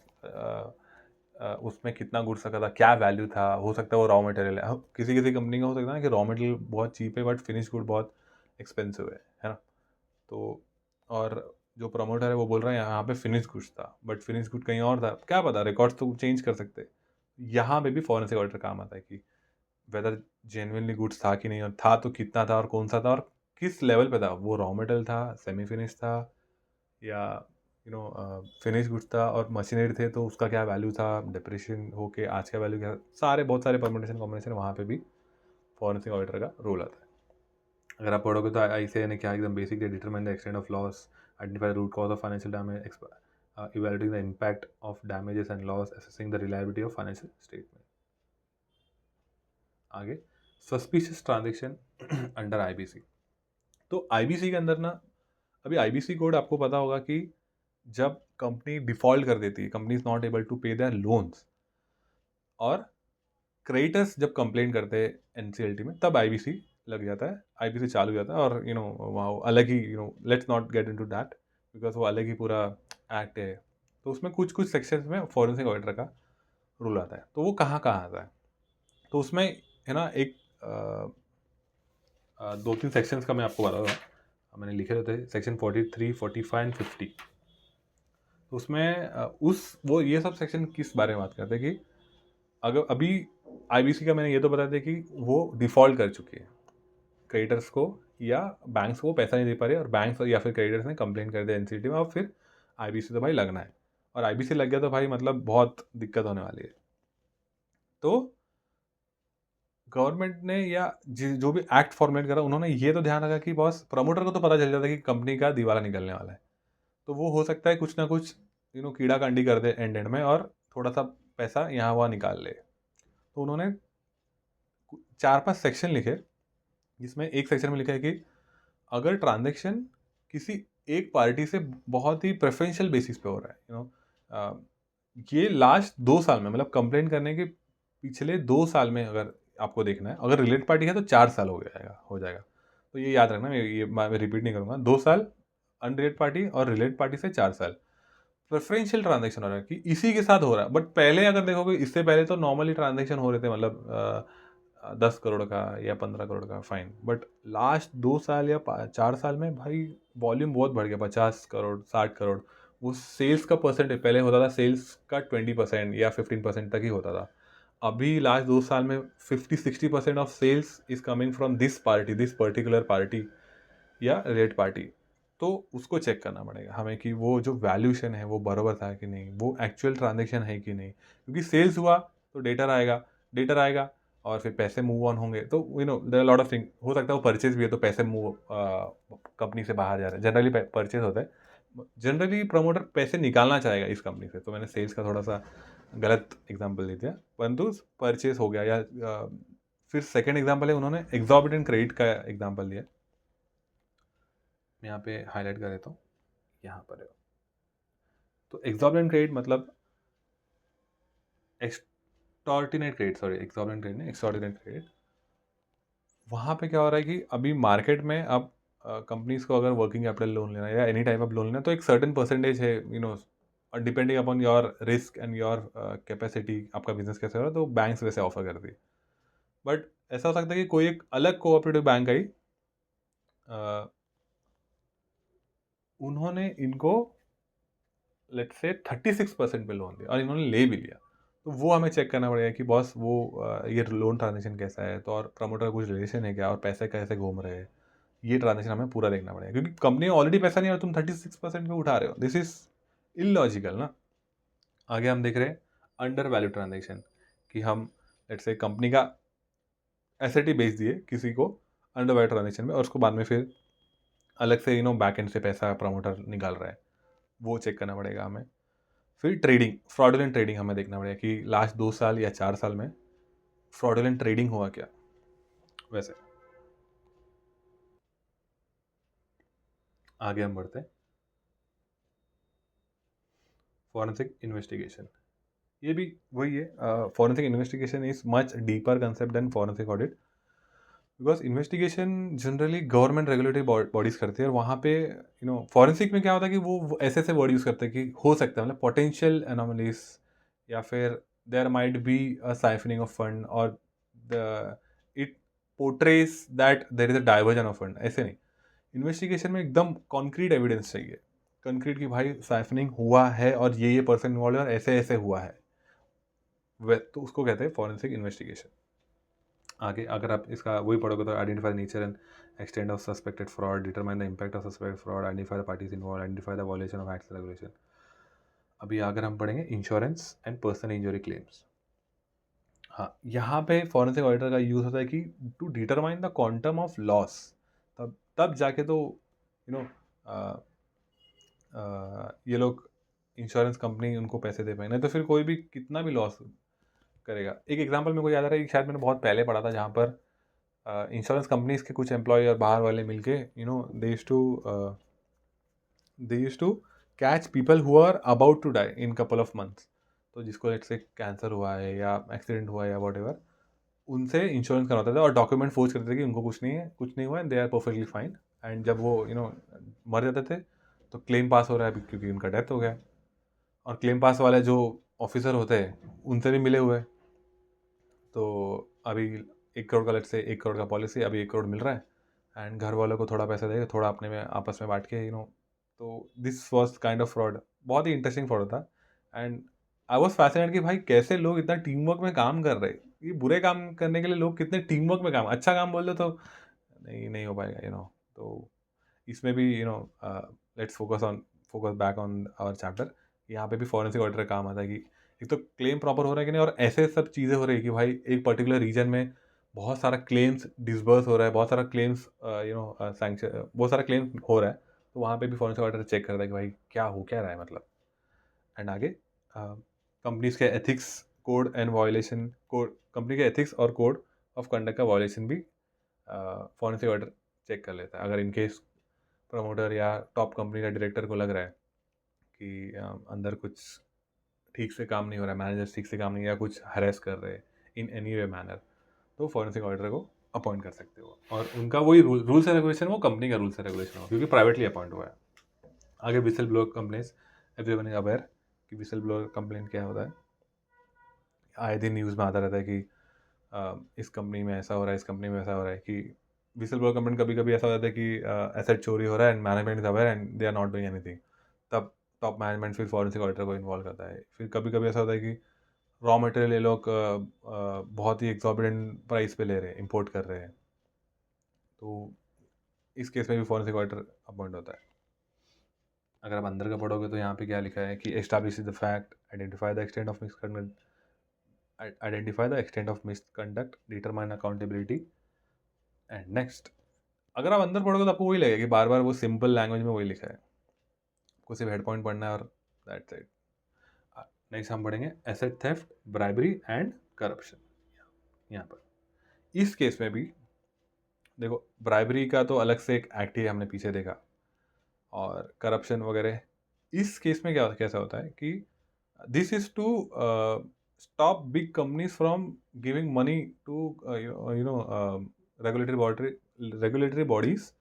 उसमें कितना गुड्स सका था, क्या वैल्यू था, हो सकता है वो रॉ मटेरियल है, किसी किसी कंपनी का हो सकता है ना कि रॉ मटेरियल बहुत चीप है बट फिनिश गुड बहुत एक्सपेंसिव है ना। तो और जो प्रमोटर है वो बोल रहा है यहाँ पे फिनिश गुड्स था, बट फिनिश गुड कहीं और था, क्या पता, रिकॉर्ड्स तो चेंज कर सकते। यहाँ पे भी फॉरेंसिक ऑडिटर काम आता है कि वेदर जेन्युइनली गुड्स था कि नहीं, और था तो कितना था, और कौन सा था, और किस लेवल पे था, वो रॉ मटेरियल था, सेमी फिनिश था, या फिनिश गुड्स था, और मशीनरी थे तो उसका क्या वैल्यू था, डिप्रेशन होके आज का वैल्यू क्या, बहुत सारे परमुटेशन कॉम्बिनेशन, वहाँ पे भी फॉरेंसिक ऑडिटर का रोल आता है। अगर आप पढ़ोगे तो ICAI ने क्या एकदम basically determine the extent of loss, identify the root cause of financial damage, evaluating the impact of damages and loss, assessing the reliability of financial statement. आगे सस्पिशियस ट्रांजेक्शन अंडर IBC। तो IBC के अंदर ना, अभी IBC code आपको पता होगा कि जब कंपनी डिफॉल्ट कर देती है, company is not able to pay their loans, और क्रेडिटर्स जब कंप्लेन करते हैं NCLT में, तब IBC लग जाता है, IBC चालू हो जाता है, और वहाँ अलग ही let's not get into that, because वो अलग ही पूरा एक्ट है। तो उसमें कुछ कुछ सेक्शंस में फॉरेंसिक ऑडिटर का रूल आता है। तो वो कहाँ कहाँ आता है, तो उसमें है ना एक 2-3 सेक्शंस का मैं आपको बता दूँ, मैंने लिखे रहते हैं सेक्शन 43, 45 एंड 50। तो उसमें वो ये सब सेक्शन किस बारे में बात करते हैं कि अगर अभी IBC का मैंने ये तो बताया था कि वो डिफ़ॉल्ट कर चुकी है, क्रेडिटर्स को या बैंक्स को पैसा नहीं दे पा रहे, और बैंक्स या फिर क्रेडिटर्स ने कंप्लेन कर दिया NCLT में, और फिर IBC तो भाई लगना है, और IBC लग गया तो भाई मतलब बहुत दिक्कत होने वाली है। तो गवर्नमेंट ने या जो भी एक्ट फॉर्मुलेट करा, उन्होंने ये तो ध्यान रखा कि बॉस प्रमोटर को तो पता चल जाता है कि कंपनी का दिवाला निकलने वाला है, तो वो हो सकता है कुछ ना कुछ कीड़ा कांडी कर दे एंड में, और थोड़ा सा पैसा यहाँ वहाँ निकाल ले। तो उन्होंने 4-5 सेक्शन लिखे, जिसमें एक सेक्शन में लिखा है कि अगर ट्रांजेक्शन किसी एक पार्टी से बहुत ही प्रेफरेंशियल बेसिस पे हो रहा है, ये लास्ट 2 साल में, मतलब कंप्लेंट करने के पिछले 2 साल में अगर आपको देखना है, अगर रिलेट पार्टी है तो 4 साल हो जाएगा। तो ये याद रखना, मैं रिपीट नहीं करूँगा, 2 साल अनरिलेट पार्टी, और रिलेट पार्टी से 4 साल प्रेफरेंशियल ट्रांजेक्शन हो रहा है कि इसी के साथ हो रहा है। बट पहले अगर देखोगे, इससे पहले तो नॉर्मली ट्रांजेक्शन हो रहे थे, मतलब 10 करोड़ का या 15 करोड़ का फाइन, बट लास्ट 2 साल या 4 साल में भाई वॉल्यूम बहुत बढ़ गया, 50 करोड़, 60 करोड़, वो सेल्स का परसेंटेज पहले होता था, सेल्स का 20% या 15% तक ही होता था। अभी लास्ट 2 साल में 50-60% of sales is coming from this party, this particular party या रेड पार्टी। तो उसको चेक करना पड़ेगा हमें कि वो जो वैल्यूएशन है वो बराबर था कि नहीं, वो एक्चुअल ट्रांजेक्शन है कि नहीं, क्योंकि सेल्स हुआ तो डेटर आएगा और फिर पैसे मूव ऑन होंगे। तो there are lot of thing, हो सकता है वो परचेज भी है तो पैसे मूव कंपनी से बाहर जा रहे हैं, जनरली परचेज होता है। जनरली प्रमोटर पैसे निकालना चाहेगा इस कंपनी से, तो मैंने सेल्स का थोड़ा सा गलत एग्जाम्पल दे दिया, परंतु परचेज हो गया। या फिर सेकेंड एग्जाम्पल है, उन्होंने एग्जॉर्बिटेंट क्रेडिट का एग्जाम्पल दिया। मैं यहाँ पे हाईलाइट कर देता हूँ, यहाँ पर है। तो एग्जॉर्बिटेंट क्रेडिट मतलब एक्सटॉर्डिनेट क्रेडिट, सॉरी एग्जॉर्बिटेंट क्रेडिट नहीं, एक्सटॉर्डिनेट क्रेडिट। वहाँ पे क्या हो रहा है कि अभी मार्केट में अब कंपनीज को अगर वर्किंग कैपिटल लोन लेना है या एनी टाइप ऑफ लोन लेना है तो एक सर्टेन परसेंटेज है, depending upon your risk and your capacity, आपका बिजनेस कैसे हो रहा है, तो बैंक्स वैसे ऑफर करती है। बट ऐसा हो सकता है कि कोई एक अलग कोऑपरेटिव बैंक आई, उन्होंने इनको लेट्स से 36% पे लोन दिया और इन्होंने ले भी लिया। तो वो हमें चेक करना पड़ेगा कि बॉस वो ये लोन ट्रांजेक्शन कैसा है, तो और प्रमोटर का कुछ रिलेशन है क्या, और पैसे कैसे घूम रहे हैं, ये ट्रांजेक्शन हमें पूरा देखना पड़ेगा, क्योंकि कंपनी ऑलरेडी पैसा नहीं है और तुम 36% पे उठा रहे हो, दिस इज इलॉजिकल ना। आगे हम देख रहे हैं अंडर वैल्यू ट्रांजेक्शन, कि हम लेट्स से कंपनी का एसेट ही बेच दिए किसी को अंडर वैल्यू ट्रांजेक्शन में, और उसको बाद में फिर अलग से बैक एंड से पैसा प्रमोटर निकाल रहा है, वो चेक करना पड़ेगा हमें। फिर ट्रेडिंग, फ्रॉडुलेंट ट्रेडिंग हमें देखना पड़ेगा कि लास्ट 2 साल या 4 साल में फ्रॉडुलेंट ट्रेडिंग हुआ क्या। वैसे आगे हम बढ़ते हैं, फॉरेंसिक इन्वेस्टिगेशन। ये भी वही है, forensic investigation is much deeper concept than forensic audit, because investigation generally government regulatory bodies करती है, और वहाँ पे फॉरेंसिक में क्या होता है कि वो ऐसे ऐसे वर्ड यूज़ करते हैं कि हो सकता है, मतलब पोटेंशियल एनोमलीज, या फिर there might be a siphoning of fund, और the it portrays that there is a diversion of fund. ऐसे नहीं, इन्वेस्टिगेशन में एकदम कॉन्क्रीट एविडेंस चाहिए, कॉन्क्रीट कि भाई साइफनिंग हुआ है और ये पर्सन इन्वॉल्व है और ऐसे ऐसे हुआ है, तो उसको कहते हैं फॉरेंसिक इन्वेस्टिगेशन। आगे अगर आप इसका वही पढ़ोगे तो identify nature and extend of suspected fraud, determine the impact of suspected fraud, identify the parties involve, identify the violation of acts regulation. अभी अगर हम पढ़ेंगे insurance and personal injury claims. हाँ, यहाँ पे फॉरेंसिक ऑडिटर का यूज़ होता है कि to determine the quantum of loss, तब जाके तो यू नो ये लोग इंश्योरेंस कंपनी उनको पैसे दे पाए, नहीं तो फिर कोई भी कितना भी लॉस करेगा। एक एग्जांपल मेरे को याद आ रहा है कि शायद मैंने बहुत पहले पढ़ा था, जहाँ पर इंश्योरेंस कंपनीज के कुछ एम्प्लॉय और बाहर वाले मिलके they use to catch people who are about to die in couple of months. तो जिसको लेट से कैंसर हुआ है या एक्सीडेंट हुआ है या वॉट एवर, उनसे इंश्योरेंस करवाते थे और डॉक्यूमेंट फोर्स करते थे कि उनको कुछ नहीं है, कुछ नहीं हुआ है, they are perfectly fine. And जब वो मर जाते थे तो क्लेम पास हो रहा है क्योंकि उनका डेथ हो गया, और क्लेम पास वाले जो ऑफिसर होते हैं उनसे भी मिले हुए। तो अभी 1 करोड़ का, लेट से 1 करोड़ का पॉलिसी, अभी 1 करोड़ मिल रहा है, एंड घर वालों को थोड़ा पैसा देगा, थोड़ा अपने में आपस में बांट के तो this was kind of fraud, बहुत ही इंटरेस्टिंग फ्रॉड था। एंड आई वॉज फैसिनेट कि भाई कैसे लोग इतना टीम वर्क में काम कर रहे हैं, ये बुरे काम करने के लिए लोग कितने टीम वर्क में काम, अच्छा काम बोल दो तो नहीं हो पाएगा तो इसमें भी let's focus back on our chapter. यहाँ पे भी फॉरेंसिक ऑडिटर काम आता है कि एक तो क्लेम प्रॉपर हो रहा है कि नहीं, और ऐसे सब चीज़ें हो रही है कि भाई एक पर्टिकुलर रीजन में बहुत सारा क्लेम्स डिसबर्स हो रहा है, बहुत सारा क्लेम्स सैंक्शन, बहुत सारा क्लेम्स हो रहा है, तो वहाँ पे भी फॉरेंसिक ऑडिटर चेक करता है कि भाई क्या रहा है मतलब। एंड आगे कंपनीज के ethics code and violation code, company के एथिक्स और कोड ऑफ कंडक्ट का वायलेशन भी फॉरेंसिक ऑडिटर चेक कर लेता है। अगर इनकेस प्रमोटर या टॉप कंपनी का डायरेक्टर को लग रहा है कि अंदर कुछ ठीक से काम नहीं हो रहा है, मैनेजर ठीक से काम नहीं, या कुछ हरेस कर रहे हैं इन एनी वे मैनर, तो फॉरेंसिक ऑडिटर को अपॉइंट कर सकते हो, और उनका वही रूल्स एंड रेगुलेशन, वो कंपनी का रूल्स एंड रेगुलेशन हो, क्योंकि प्राइवेटली अपॉइंट हुआ है। आगे whistle blower complaints, everyone is aware कि विसल ब्लोअर कंप्लेंट क्या होता है। आए दिन न्यूज़ में आता रहता है कि इस कंपनी में ऐसा हो रहा है, इस कंपनी में ऐसा हो रहा है, कि विसल ब्लोअर कंप्लेंट कभी कभी ऐसा हो जाता है कि एसेट चोरी हो रहा है and management is aware and they are not doing anything, तब टॉप मैनेजमेंट फिर फॉरेंसिक ऑडिटर को इन्वॉल्व करता है। फिर कभी कभी ऐसा होता है कि रॉ मटेरियल ये लोग बहुत ही एक्सॉर्बिडेंट प्राइस पे ले रहे हैं, इम्पोर्ट कर रहे हैं, तो इस केस में भी फॉरेंसिक ऑडिटर अपॉइंट होता है। अगर आप अंदर का पढ़ोगे तो यहाँ पे क्या लिखा है कि establish the fact, identify the extent of misconduct, determine accountability and next. अगर आप अंदर पढ़ोगे तो आपको वही लगेगा कि बार बार वो सिंपल लैंग्वेज में वही लिखा है, आपको सिर्फ हेड पॉइंट पढ़ना है और दैट्स इट। नेक्स्ट हम पढ़ेंगे asset theft, bribery and corruption. यहाँ पर इस केस में भी देखो, ब्राइबरी का तो अलग से एक एक्ट ही हमने पीछे देखा, और करप्शन वगैरह इस केस में क्या कैसा होता है कि this is to stop big companies from giving money to regulatory bodies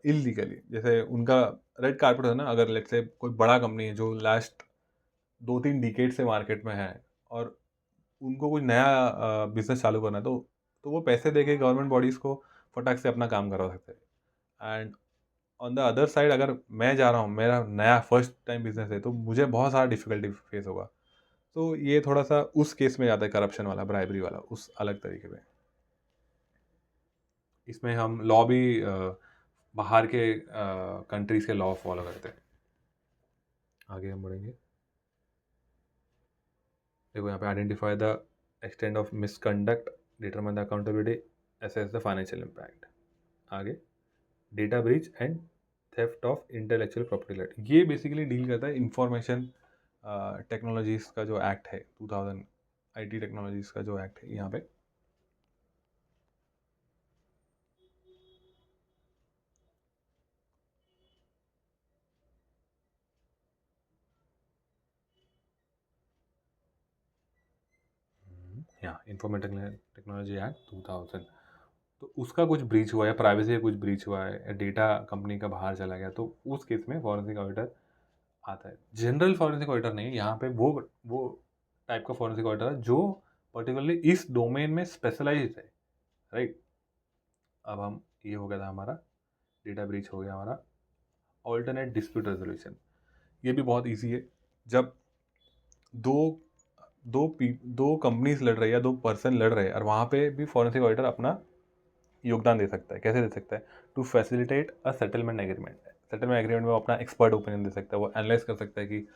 illegally. जैसे उनका रेड कार्पेट है ना, अगर लेट्स से कोई बड़ा कंपनी है जो लास्ट 2-3 डिकेड से मार्केट में है और उनको कोई नया बिजनेस चालू करना है, तो वो पैसे दे के गवर्नमेंट बॉडीज़ को फटाक से अपना काम करवा सकते हैं। And on the other side, अगर मैं जा रहा हूँ, मेरा नया फर्स्ट टाइम बिजनेस है, तो मुझे बहुत सारा डिफिकल्टी फेस होगा। तो ये थोड़ा सा उस केस में जाता है, करप्शन वाला, ब्राइबरी वाला, उस अलग तरीके में। इसमें हम लॉ भी बाहर के कंट्रीज के लॉ फॉलो करते हैं। आगे हम बढ़ेंगे। देखो यहाँ पे identify the extent of misconduct, determine the accountability, assess the financial impact. आगे data breach and theft of intellectual property right. ये बेसिकली डील करता है इंफॉर्मेशन टेक्नोलॉजीज़ का जो एक्ट है 2000, आईटी टेक्नोलॉजीज़ का जो एक्ट है यहाँ पे। यहाँ इंफॉर्मेशन टेक्नोलॉजी एक्ट 2000, तो उसका कुछ ब्रीच हुआ है, प्राइवेसी का कुछ ब्रीच हुआ है, डेटा कंपनी का बाहर चला गया, तो उस केस में फॉरेंसिक ऑडिटर आता है। जनरल फॉरेंसिक ऑडिटर नहीं, यहाँ पे वो टाइप का फॉरेंसिक ऑडिटर है जो पर्टिकुलरली इस डोमेन में स्पेशलाइज्ड है, राइट। अब हम ये हो गया था हमारा डेटा ब्रीच, हो गया हमारा ऑल्टरनेट डिस्प्यूट रेजोल्यूशन। ये भी बहुत इजी है। जब दो कंपनीज लड़ रही है या दो पर्सन लड़ रहे हैं, और वहाँ पे भी फॉरेंसिक ऑडिटर अपना योगदान दे सकता है। कैसे दे सकता है? To facilitate a settlement agreement. Settlement agreement में वो अपना एक्सपर्ट ओपिनियन दे सकता है, वो एनालाइज कर सकता है कि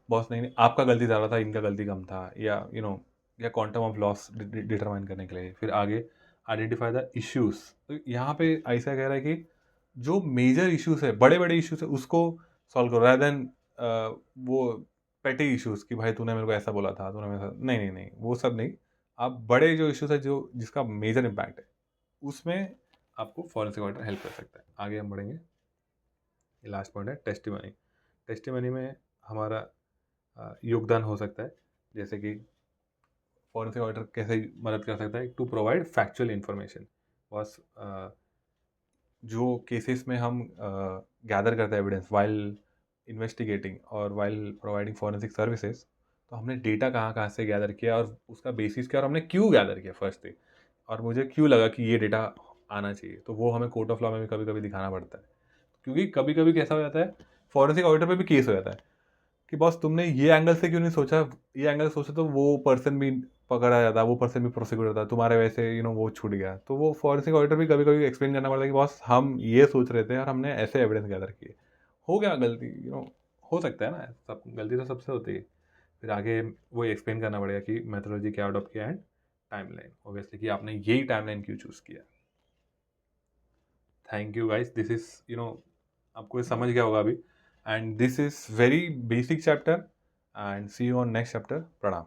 बॉस नहीं आपका गलती ज़्यादा था, इनका गलती कम था, या या क्वांटम ऑफ लॉस डिटरमाइन करने के लिए। फिर आगे आइडेंटिफाई द इश्यूज़। तो यहाँ पे ऐसा कह रहा है कि जो मेजर इश्यूज़ है, बड़े बड़े इश्यूज़ है, उसको सॉल्व करो, रादर देन वो पेटी इश्यूज़ कि भाई तूने मेरे को ऐसा बोला था, तूने मेरे साथ, नहीं नहीं नहीं, वो सब नहीं। आप बड़े जो इश्यूज़ है, जो जिसका मेजर इम्पैक्ट है, उसमें आपको फॉरेंसिक ऑडिटर हेल्प कर सकता है। आगे हम बढ़ेंगे। लास्ट पॉइंट है टेस्टिमनी। टेस्टिमनी में हमारा योगदान हो सकता है, जैसे कि फॉरेंसिक ऑडिटर कैसे मदद कर सकता है टू प्रोवाइड फैक्चुअल इन्फॉर्मेशन। बस जो केसेस में हम गैदर करते हैं एविडेंस वाइल इन्वेस्टिगेटिंग और वाइल प्रोवाइडिंग फॉरेंसिक सर्विसेज, तो हमने डेटा कहाँ कहाँ से गैदर किया और उसका बेसिस क्या, और हमने क्यों गैदर किया फर्स्ट थिंग, और मुझे क्यों लगा कि ये डेटा आना चाहिए। तो वो हमें कोर्ट ऑफ लॉ में भी कभी कभी दिखाना पड़ता है, क्योंकि कभी कभी कैसा हो जाता है, फॉरेंसिक ऑडिटर पे भी केस हो जाता है कि बॉस तुमने ये एंगल से क्यों नहीं सोचा, ये एंगल सोचा तो वो पर्सन भी पकड़ा जाता, वो पर्सन भी प्रोसिक्यूट होता, तुम्हारे वैसे वो छूट गया। तो वो फॉरेंसिक ऑडिटर भी कभी कभी एक्सप्लेन करना पड़ता है कि बॉस हम ये सोच रहे थे और हमने ऐसे एविडेंस गैदर किए, हो गया गलती, हो सकता है ना, सब गलती तो सबसे होती है। फिर आगे वो एक्सप्लेन करना पड़ेगा कि मेथोडोलॉजी क्या अडॉप्ट किया एंड टाइमलाइन, ऑब्वियसली कि आपने यही टाइमलाइन क्यों चूज़ किया। Thank you guys, this is आपको ये समझ गया होगा अभी, and this is very basic chapter, and see you on next chapter. प्रणाम।